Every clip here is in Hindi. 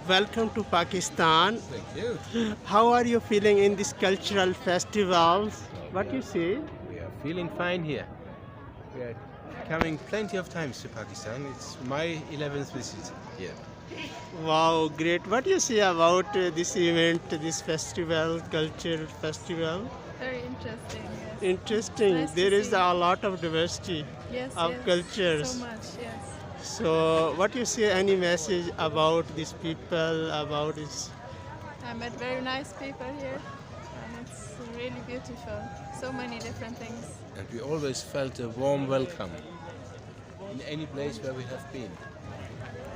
Welcome to Pakistan. Thank you. How are you feeling in this cultural festivals? What you say? We are feeling fine here. We are coming plenty of times to Pakistan. It's my 11th visit here. Wow, great. What you say about this event, this festival, cultural festival? Very interesting. Yes. Interesting. Nice to There is see. a lot of diversity Yes. of yes. cultures. So much. Yes. So, what you say? Any message about these people? About this? I met very nice people here, and it's really beautiful. So many different things. And we always felt a warm welcome in any place where we have been.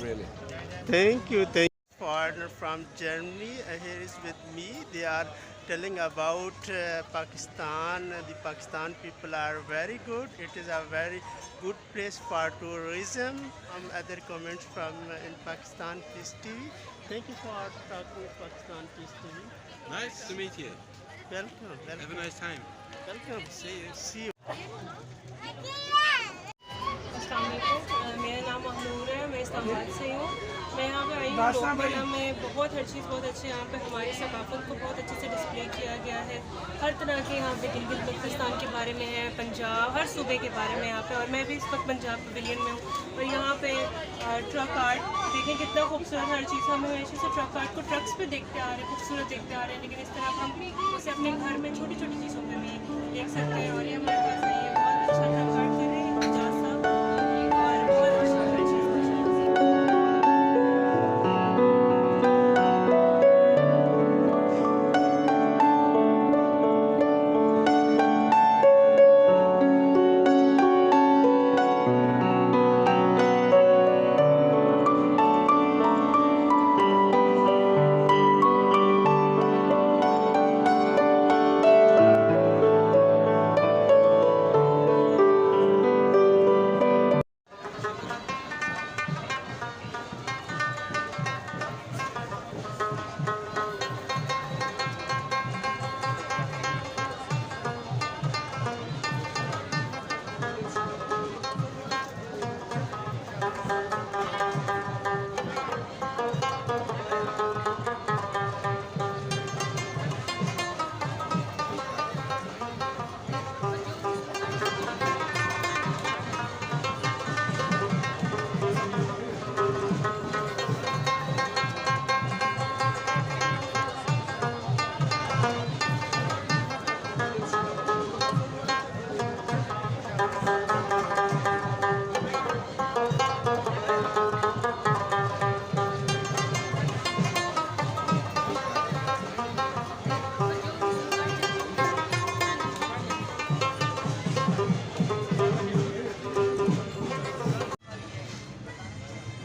Really. Thank you. Thank you. Foreigner from Germany here is with me. They are telling about Pakistan. The Pakistan people are very good. It is a very good place for tourism. Other comments from in Pakistan Peace TV. Thank you for talking with Pakistan Peace TV. Nice to meet you. Welcome. Have a Welcome. nice time. Welcome. See you. अस्सलाम वालेकुम, मेरा नाम अमूर है, मैं इस्लामाबाद से हूँ। मैं यहाँ पे आई हूँ लोकविरा में। बहुत हर चीज़ बहुत अच्छी है यहाँ पे। हमारी सकाफत को बहुत अच्छे से डिस्प्ले किया गया है। हर तरह के यहाँ पे गिलगित बल्तिस्तान के बारे में है, पंजाब, हर सूबे के बारे में यहाँ पे। और मैं भी इस वक्त पंजाब पवेलियन में हूँ। और यहाँ पे ट्रक आर्ट देखें कितना खूबसूरत हर चीज़। हम हमेशा से ट्रक आर्ट को ट्रक्स पे देखते आ रहे हैं, खूबसूरत देखते आ रहे हैं, लेकिन इस तरह हम उसे अपने घर में छोटी छोटी चीज़ों में भी देख सकते हैं। और ये हमारे पास नहीं है, बहुत अच्छा ट्रक आर्ट कर रहे हैं पंजाब साहब, और बहुत अच्छा हर चीज़।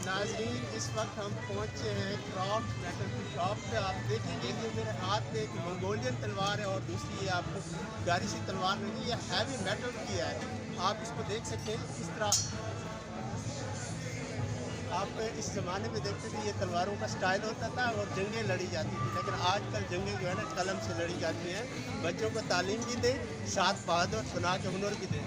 नाज़रीन, इस वक्त हम पहुँचे हैं क्राफ्ट मेटल की शॉप पे। आप देखेंगे कि मेरे हाथ में एक मंगोलियन तलवार है और दूसरी आपको प्यारी सी तलवार लगी। ये हैवी मेटल की है। आप इसको देख सकते हैं किस तरह। आप इस ज़माने में देखते थे ये तलवारों का स्टाइल होता था और जंगें लड़ी जाती थी, लेकिन आजकल जंगें जो है ना कलम से लड़ी जाती हैं। बच्चों को तालीम भी दें, साथ बहादुर सुना के हुनर भी दें।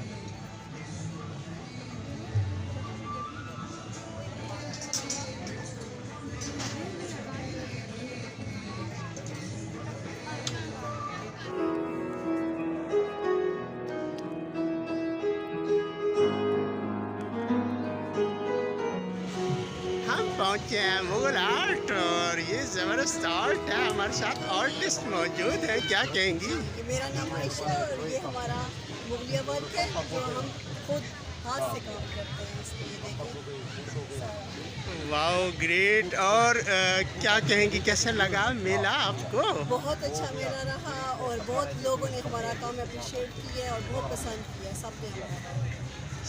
पहुँचे हैं मुगल आर्ट और ये ज़बरदस्त आर्ट है। हमारे साथ आर्टिस्ट मौजूद है। क्या कहेंगी? मेरा नाम आयशा है और ये हमारा मुगलिया वर्क है जो हम खुद हाथ से काम करते हैं। इसको ये देखें। Wow, great. और क्या कहेंगी, कैसा लगा मेला आपको? बहुत अच्छा मेला रहा और बहुत लोगों ने हमारा काम अप्रिशिएट किया और बहुत पसंद किया सबने हमारा।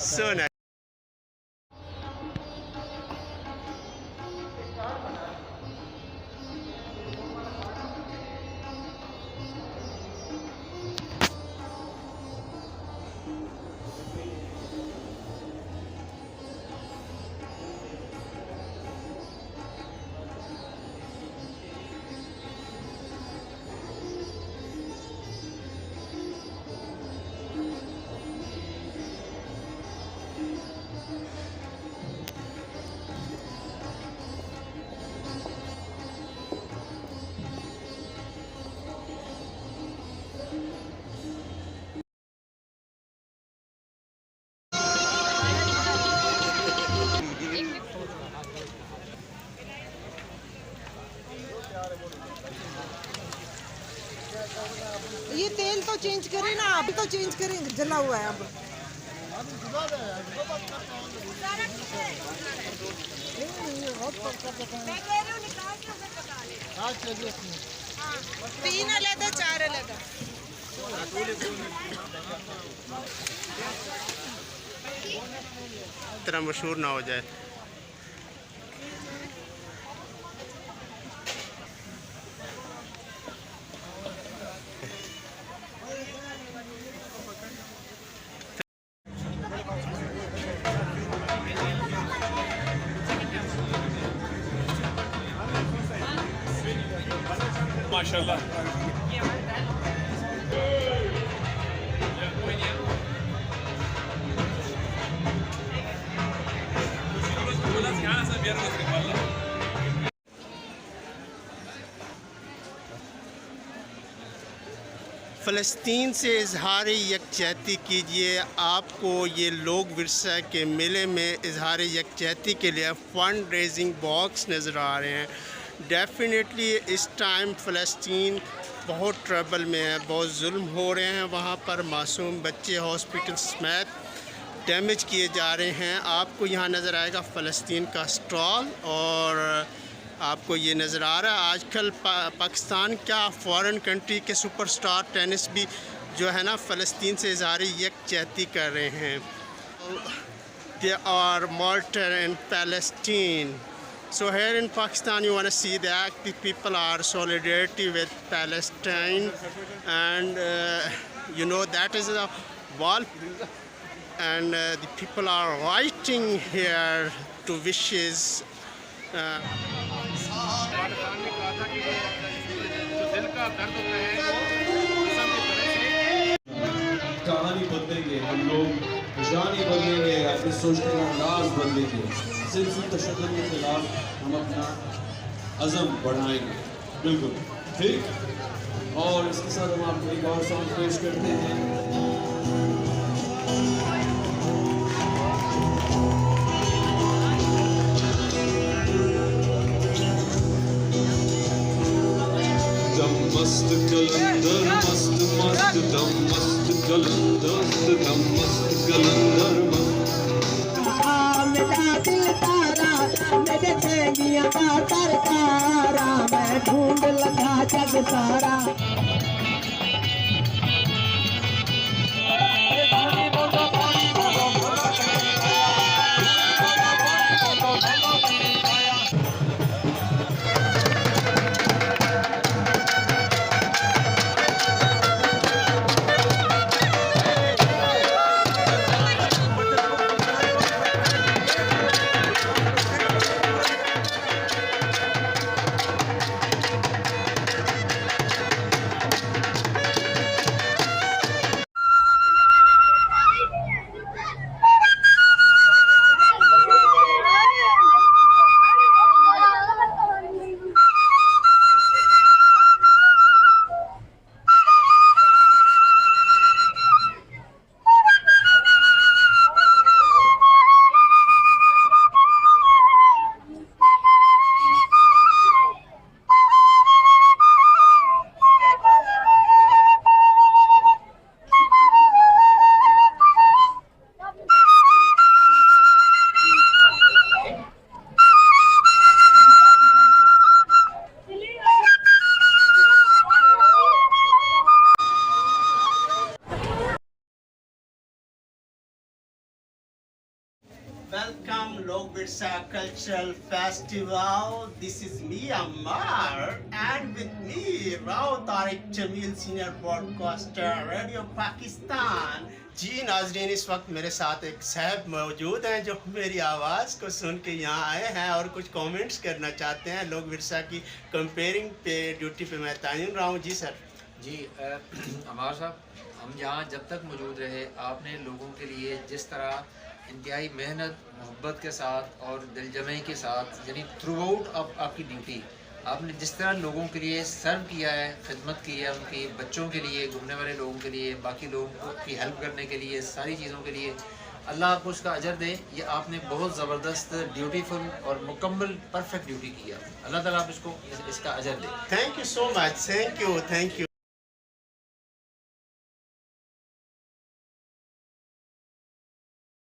So nice. ये तेल तो चेंज करें ना, अभी तो चेंज करें, जला हुआ है अब। तीन अलग है, चार अलग है। इतना मशहूर ना हो जाए। माशाल्लाह। फ़लस्तीन से इजहार यकजहती कीजिए। आपको ये लोक विरसा के मेले में इजहार यकजहती के लिए फ़ंड रेजिंग बॉक्स नज़र आ रहे हैं। डेफिनेटली इस टाइम फ़लस्तीन बहुत ट्रबल में है, बहुत जुल्म हो रहे हैं। वहाँ पर मासूम बच्चे हॉस्पिटल समेत डैमेज किए जा रहे हैं। आपको यहाँ नज़र आएगा फ़लस्तीन का स्टॉल, और आपको ये नज़र आ रहा है आजकल पाकिस्तान क्या फ़ॉरेन कंट्री के सुपरस्टार टेनिस भी जो है ना फ़लस्तीन से इजहार यकजहती कर रहे हैं। They are martyr in Palestine. So here in Pakistan you want to see that the people are solidarity with Palestine, and you know that is a wall, and the people are writing here to wishes. कहानी बदलेंगे हम लोग, जानी बदलेंगे, अपनी सोचने का अंदाज बदलेंगे, सिर्फ तशद्दुद के खिलाफ हम अपना अज़म बढ़ाएंगे। बिल्कुल ठीक। और इसके साथ हम आपको एक और सॉन्ग पेश करते हैं। दम मस्त कलंदर मस्त मस्त, दम मस्त कलंदर, दम मस्त कलंदर मस्त। मेरा दिल तारा मेरे चेंगिया का सरकारा, मैं ढूंढ लगा जग सारा। Welcome Lokvirsa Cultural Festival. This is me, Ammar, and with me, Rao Tariq Jamil, Senior Broadcaster, Radio Pakistan. जी नाज़रीन, इस वक्त मेरे साथ एक साहब मौजूद हैं जो मेरी आवाज़ को सुन के यहाँ आए हैं और कुछ कमेंट्स करना चाहते हैं। लोकविरसा की कंपेयरिंग पे ड्यूटी पे मैं तैनात रहा हूँ। जी सर। जी अमार साहब, हम यहाँ जब तक मौजूद रहे, आपने लोगों के लिए जिस तरह इंतहाई मेहनत, मोहब्बत के साथ और दिलजमई के साथ, यानी थ्रू आउट आपकी ड्यूटी, आपने जिस तरह लोगों के लिए सर्व किया है, खिदमत की है, उनके बच्चों के लिए, घूमने वाले लोगों के लिए, बाकी लोगों की हेल्प करने के लिए, सारी चीज़ों के लिए अल्लाह आपको उसका अजर दे। ये आपने बहुत ज़बरदस्त ड्यूटीफुल और मुकम्मल परफेक्ट ड्यूटी किया। अल्लाह ताला आप इसको इसका अजर दे। Thank you so much. Thank you.